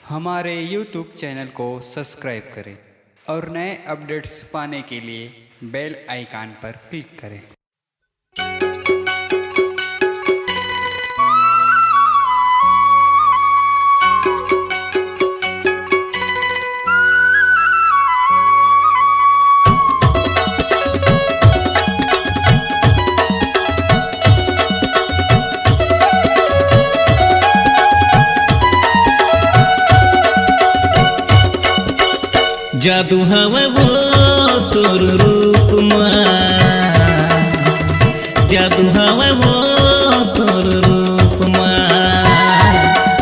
हमारे YouTube channel को subscribe करें और नए अपडेट्स पाने के लिए बेल आइकन पर क्लिक करें। जादू हवा वो तोर रूप में, जादू हवा वो तोर रूप में।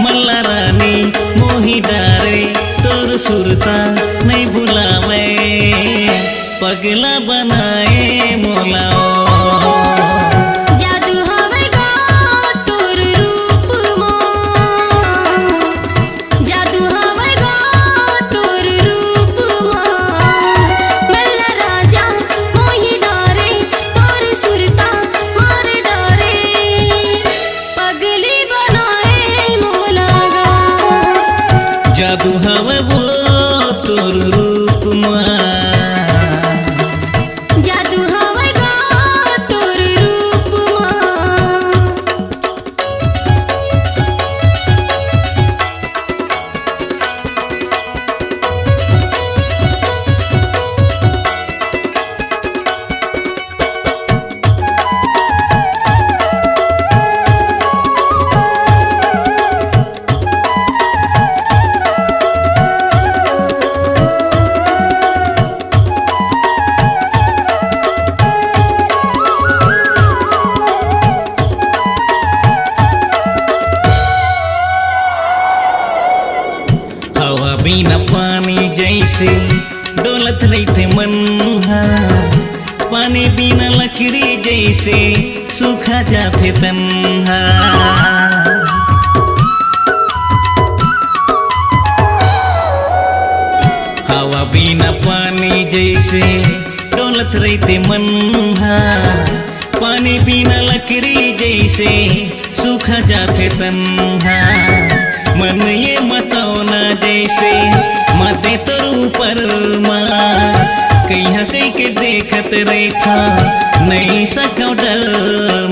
मल्ला रानी मोही डारे तोर सुरता नहीं भुलावे, पगला बनाए मोलाओ। जादू हवा वो तोर रूप में, जादू हवा तोर रूप बिना पानी जैसे डोलत रहते मन, पानी बिना लकड़ी जैसे सूखा जाते तन। हवा बिना पानी जैसे डोलत रहते मन, पानी बिना लकड़ी जैसे सूखा जाते तन। मन ये मतौना जैसे मते तोर ऊपर माँ, कहीं कहीं के देखत रेखा नहीं सको डर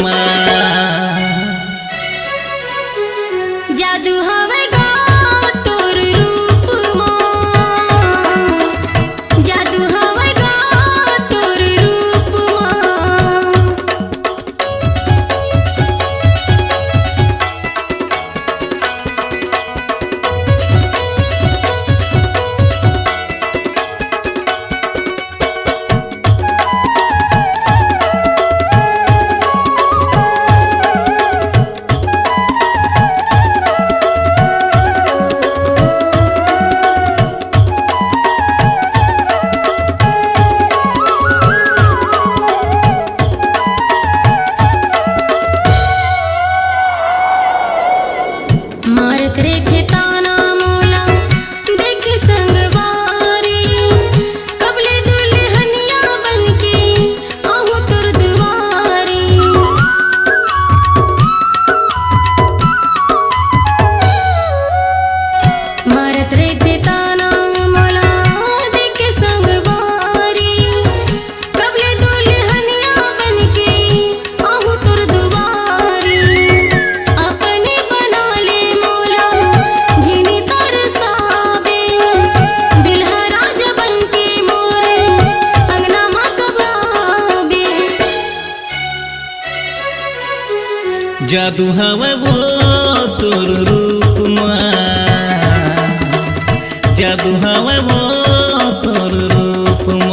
माँ। जादू हवा तोर रूप माँ, जादू हवा तोर रूप माँ। मारत रेखे ताना मोला देख संगवारी, कबले दुल्हनिया बनके आहू तोर दुआरी। मारत रेखे ताना मोला देख संगवारी, कबले दुल्हनिया बनके आहू तोर दुआरी। अपने बना ले मोला जिनी तरसाबे, दिलहराज बनके मोरे अंगना माँ कबाबे। जादू हवा वो तोर रूप में, जादू हवा वो तोर रूप में।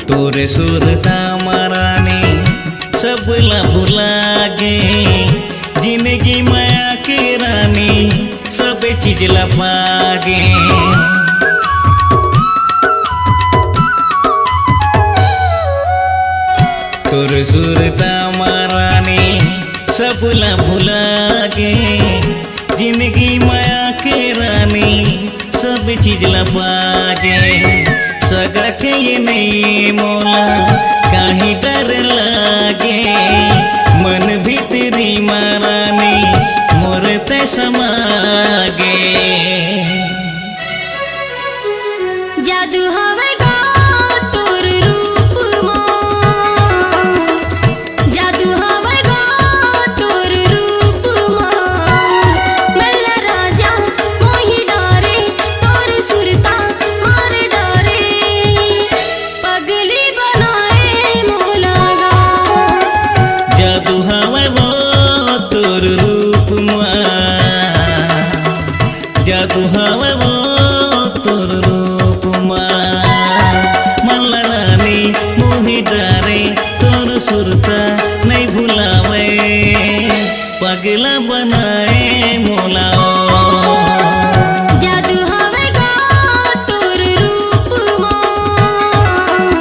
तोरे सुरता मारानी सब ला भुलागे जिंदगी माया के रानी सब चीज लपागे तोर सुरता मारानी सबला भुलागे जिंदगी माया के रानी सब चीज लपागे सगा के ये नहीं मोला काहे डर लागे मन भीतरी मारानी मोर ते समागे जादू हवे गा तोर रूप मां जादू हवे गा तोर रूप मां मल्ला राजा मोही डारे तोर सुरता मारे डारे पगली बनाए मोला गा जादू हवे वो तोर रूप जादू हवे वो तोर रूप मल्ला रानी मोही डारे तोर सुरता नहीं भुलावे पगला बनाए मोला जादू हवे गा तोर रूप मां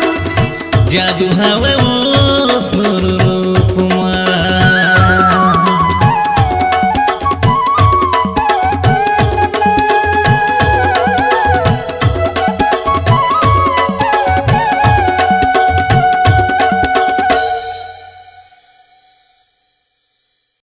जादू हवे